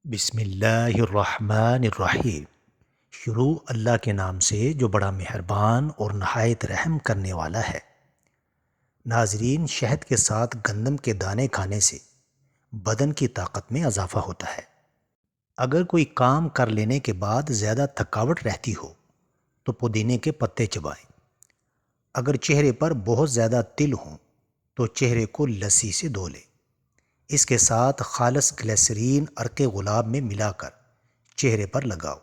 بسم اللہ الرحمن الرحیم۔ شروع اللہ کے نام سے جو بڑا مہربان اور نہایت رحم کرنے والا ہے۔ ناظرین، شہد کے ساتھ گندم کے دانے کھانے سے بدن کی طاقت میں اضافہ ہوتا ہے۔ اگر کوئی کام کر لینے کے بعد زیادہ تھکاوٹ رہتی ہو تو پودینے کے پتے چبائیں۔ اگر چہرے پر بہت زیادہ تل ہوں تو چہرے کو لسی سے دھو لیں۔ اس کے ساتھ خالص گلیسرین عرق گلاب میں ملا کر چہرے پر لگاؤ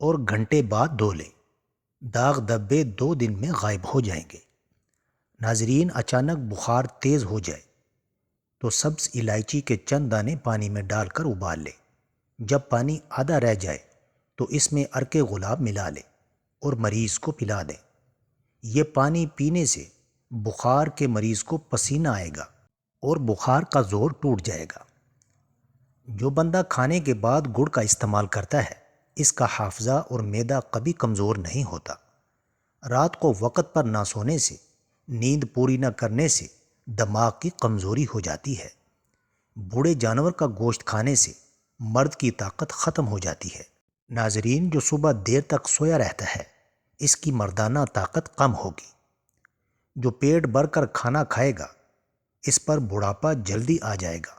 اور گھنٹے بعد دھو لیں۔ داغ دبے 2 دن میں غائب ہو جائیں گے۔ ناظرین، اچانک بخار تیز ہو جائے تو سبز الائچی کے چند دانے پانی میں ڈال کر ابال لیں۔ جب پانی آدھا رہ جائے تو اس میں عرق گلاب ملا لیں اور مریض کو پلا دیں۔ یہ پانی پینے سے بخار کے مریض کو پسینہ آئے گا اور بخار کا زور ٹوٹ جائے گا۔ جو بندہ کھانے کے بعد گڑ کا استعمال کرتا ہے، اس کا حافظہ اور معدہ کبھی کمزور نہیں ہوتا۔ رات کو وقت پر نہ سونے سے، نیند پوری نہ کرنے سے دماغ کی کمزوری ہو جاتی ہے۔ بوڑھے جانور کا گوشت کھانے سے مرد کی طاقت ختم ہو جاتی ہے۔ ناظرین، جو صبح دیر تک سویا رہتا ہے، اس کی مردانہ طاقت کم ہوگی۔ جو پیٹ بھر کر کھانا کھائے گا، اس پر بڑھاپا جلدی آ جائے گا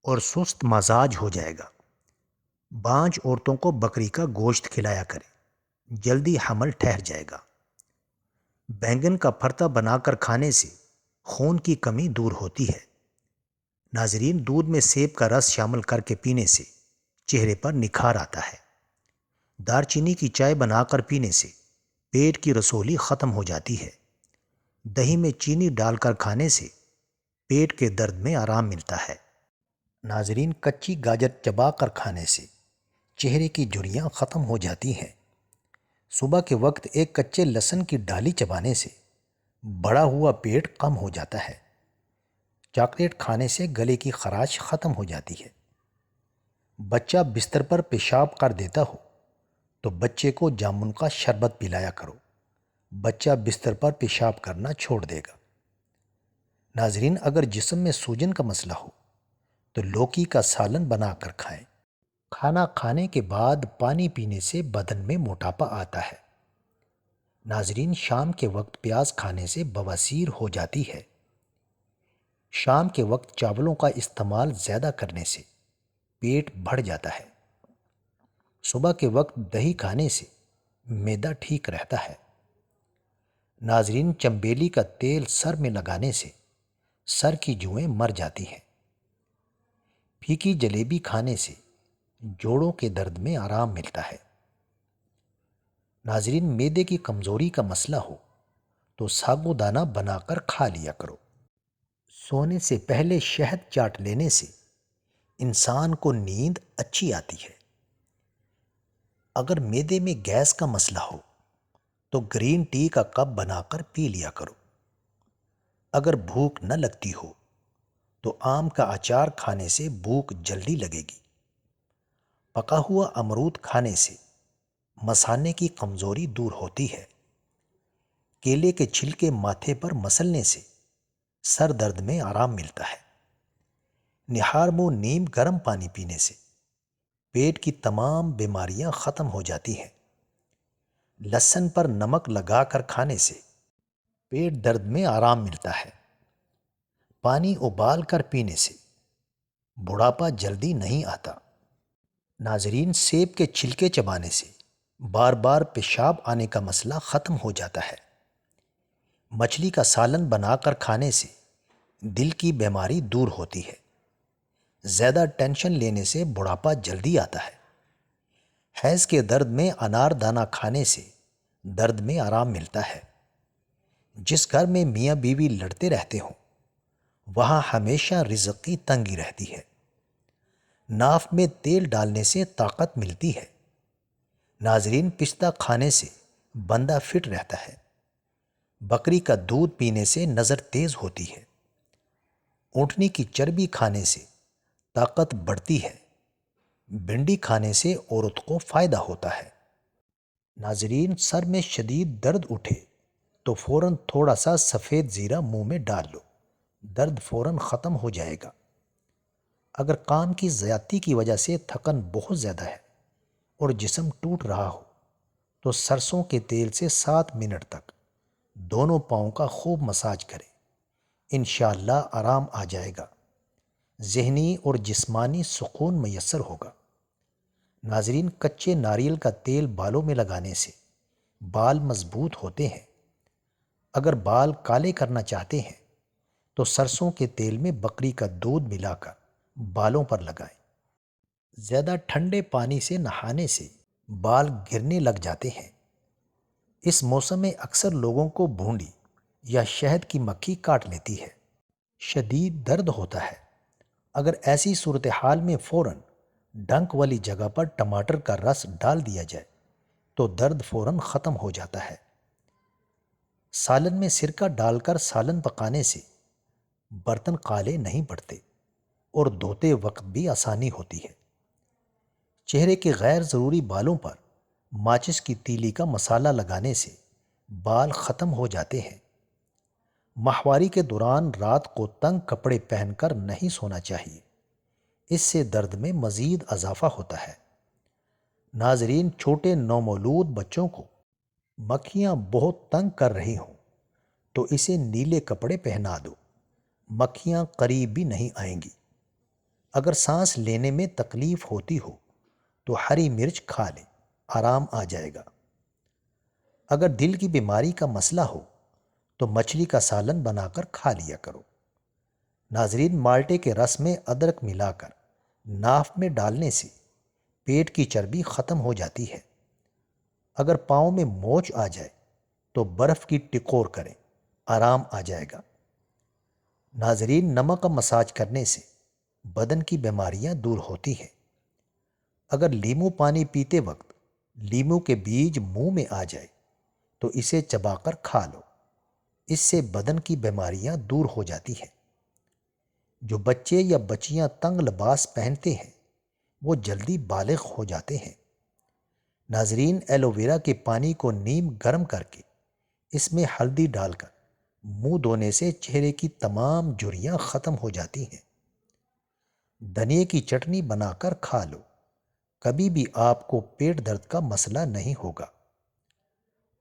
اور سست مزاج ہو جائے گا۔ بانجھ عورتوں کو بکری کا گوشت کھلایا کرے، جلدی حمل ٹھہر جائے گا۔ بینگن کا بھرتا بنا کر کھانے سے خون کی کمی دور ہوتی ہے۔ ناظرین، دودھ میں سیب کا رس شامل کر کے پینے سے چہرے پر نکھار آتا ہے۔ دار چینی کی چائے بنا کر پینے سے پیٹ کی رسولی ختم ہو جاتی ہے۔ دہی میں چینی ڈال کر کھانے سے پیٹ کے درد میں آرام ملتا ہے۔ ناظرین، کچی گاجر چبا کر کھانے سے چہرے کی جھریاں ختم ہو جاتی ہیں۔ صبح کے وقت ایک کچے لہسن کی ڈالی چبانے سے بڑا ہوا پیٹ کم ہو جاتا ہے۔ چاکلیٹ کھانے سے گلے کی خراش ختم ہو جاتی ہے۔ بچہ بستر پر پیشاب کر دیتا ہو تو بچے کو جامن کا شربت پلایا کرو، بچہ بستر پر پیشاب کرنا چھوڑ دے گا۔ ناظرین، اگر جسم میں سوجن کا مسئلہ ہو تو لوکی کا سالن بنا کر کھائیں۔ کھانا کھانے کے بعد پانی پینے سے بدن میں موٹاپا آتا ہے۔ ناظرین، شام کے وقت پیاز کھانے سے بواسیر ہو جاتی ہے۔ شام کے وقت چاولوں کا استعمال زیادہ کرنے سے پیٹ بڑھ جاتا ہے۔ صبح کے وقت دہی کھانے سے معدہ ٹھیک رہتا ہے۔ ناظرین، چنبیلی کا تیل سر میں لگانے سے سر کی جوئیں مر جاتی ہیں۔ پھیکی جلیبی کھانے سے جوڑوں کے درد میں آرام ملتا ہے۔ ناظرین، معدے کی کمزوری کا مسئلہ ہو تو ساگو دانہ بنا کر کھا لیا کرو۔ سونے سے پہلے شہد چاٹ لینے سے انسان کو نیند اچھی آتی ہے۔ اگر معدے میں گیس کا مسئلہ ہو تو گرین ٹی کا کپ بنا کر پی لیا کرو۔ اگر بھوک نہ لگتی ہو تو آم کا اچار کھانے سے بھوک جلدی لگے گی۔ پکا ہوا امرود کھانے سے مثانے کی کمزوری دور ہوتی ہے۔ کیلے کے چھلکے ماتھے پر مسلنے سے سر درد میں آرام ملتا ہے۔ نہار منہ نیم گرم پانی پینے سے پیٹ کی تمام بیماریاں ختم ہو جاتی ہیں۔ لہسن پر نمک لگا کر کھانے سے پیٹ درد میں آرام ملتا ہے۔ پانی ابال کر پینے سے بڑھاپا جلدی نہیں آتا۔ ناظرین، سیب کے چھلکے چبانے سے بار بار پیشاب آنے کا مسئلہ ختم ہو جاتا ہے۔ مچھلی کا سالن بنا کر کھانے سے دل کی بیماری دور ہوتی ہے۔ زیادہ ٹینشن لینے سے بڑھاپا جلدی آتا ہے۔ حیض کے درد میں انار دانہ کھانے سے درد میں آرام ملتا ہے۔ جس گھر میں میاں بیوی لڑتے رہتے ہوں وہاں ہمیشہ رزق کی تنگی رہتی ہے۔ ناف میں تیل ڈالنے سے طاقت ملتی ہے۔ ناظرین، پستہ کھانے سے بندہ فٹ رہتا ہے۔ بکری کا دودھ پینے سے نظر تیز ہوتی ہے۔ اونٹنی کی چربی کھانے سے طاقت بڑھتی ہے۔ بھنڈی کھانے سے عورت کو فائدہ ہوتا ہے۔ ناظرین، سر میں شدید درد اٹھے تو فوراً تھوڑا سا سفید زیرہ منہ میں ڈال لو، درد فوراً ختم ہو جائے گا۔ اگر کام کی زیادتی کی وجہ سے تھکن بہت زیادہ ہے اور جسم ٹوٹ رہا ہو تو سرسوں کے تیل سے 7 منٹ تک دونوں پاؤں کا خوب مساج کریں۔ انشاءاللہ آرام آ جائے گا، ذہنی اور جسمانی سکون میسر ہوگا۔ ناظرین، کچے ناریل کا تیل بالوں میں لگانے سے بال مضبوط ہوتے ہیں۔ اگر بال کالے کرنا چاہتے ہیں تو سرسوں کے تیل میں بکری کا دودھ ملا کر بالوں پر لگائیں۔ زیادہ ٹھنڈے پانی سے نہانے سے بال گرنے لگ جاتے ہیں۔ اس موسم میں اکثر لوگوں کو بھونڈی یا شہد کی مکھی کاٹ لیتی ہے، شدید درد ہوتا ہے۔ اگر ایسی صورتحال میں فوراً ڈنک والی جگہ پر ٹماٹر کا رس ڈال دیا جائے تو درد فوراً ختم ہو جاتا ہے۔ سالن میں سرکہ ڈال کر سالن پکانے سے برتن کالے نہیں پڑتے اور دھوتے وقت بھی آسانی ہوتی ہے۔ چہرے کے غیر ضروری بالوں پر ماچس کی تیلی کا مسالہ لگانے سے بال ختم ہو جاتے ہیں۔ ماہواری کے دوران رات کو تنگ کپڑے پہن کر نہیں سونا چاہیے، اس سے درد میں مزید اضافہ ہوتا ہے۔ ناظرین، چھوٹے نومولود بچوں کو مکھیاں بہت تنگ کر رہی ہوں تو اسے نیلے کپڑے پہنا دو، مکھیاں قریب بھی نہیں آئیں گی۔ اگر سانس لینے میں تکلیف ہوتی ہو تو ہری مرچ کھا لیں، آرام آ جائے گا۔ اگر دل کی بیماری کا مسئلہ ہو تو مچھلی کا سالن بنا کر کھا لیا کرو۔ ناظرین، مالٹے کے رس میں ادرک ملا کر ناف میں ڈالنے سے پیٹ کی چربی ختم ہو جاتی ہے۔ اگر پاؤں میں موچ آ جائے تو برف کی ٹکور کریں، آرام آ جائے گا۔ ناظرین، نمک کا مساج کرنے سے بدن کی بیماریاں دور ہوتی ہیں۔ اگر لیمو پانی پیتے وقت لیمو کے بیج منہ میں آ جائے تو اسے چبا کر کھا لو، اس سے بدن کی بیماریاں دور ہو جاتی ہیں۔ جو بچے یا بچیاں تنگ لباس پہنتے ہیں وہ جلدی بالغ ہو جاتے ہیں۔ ناظرین، ایلو ویرا کے پانی کو نیم گرم کر کے اس میں ہلدی ڈال کر منہ دھونے سے چہرے کی تمام جھریاں ختم ہو جاتی ہیں۔ دھنیے کی چٹنی بنا کر کھا لو، کبھی بھی آپ کو پیٹ درد کا مسئلہ نہیں ہوگا۔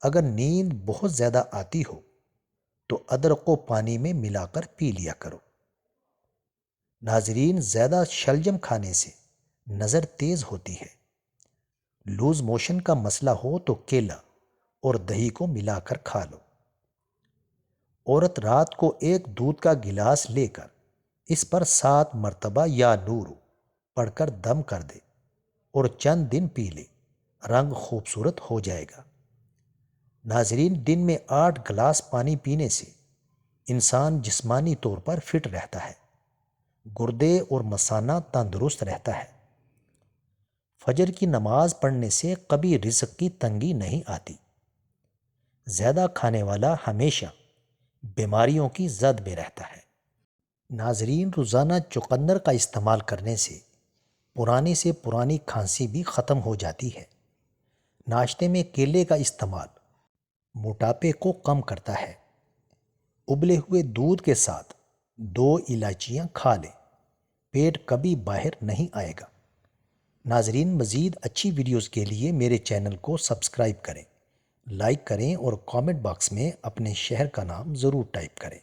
اگر نیند بہت زیادہ آتی ہو تو ادرک کو پانی میں ملا کر پی لیا کرو۔ ناظرین، زیادہ شلجم کھانے سے نظر تیز ہوتی ہے۔ لوز موشن کا مسئلہ ہو تو کیلا اور دہی کو ملا کر کھا لو۔ عورت رات کو ایک دودھ کا گلاس لے کر اس پر 7 مرتبہ یا نور پڑھ کر دم کر دے اور چند دن پی لے، رنگ خوبصورت ہو جائے گا۔ ناظرین، دن میں 8 گلاس پانی پینے سے انسان جسمانی طور پر فٹ رہتا ہے، گردے اور مثانہ تندرست رہتا ہے۔ فجر کی نماز پڑھنے سے کبھی رزق کی تنگی نہیں آتی۔ زیادہ کھانے والا ہمیشہ بیماریوں کی زد میں رہتا ہے۔ ناظرین، روزانہ چقندر کا استعمال کرنے سے پرانی سے پرانی کھانسی بھی ختم ہو جاتی ہے۔ ناشتے میں کیلے کا استعمال موٹاپے کو کم کرتا ہے۔ ابلے ہوئے دودھ کے ساتھ 2 الائچیاں کھا لیں، پیٹ کبھی باہر نہیں آئے گا۔ ناظرین، مزید اچھی ویڈیوز کے لیے میرے چینل کو سبسکرائب کریں، لائک کریں اور کامنٹ باکس میں اپنے شہر کا نام ضرور ٹائپ کریں۔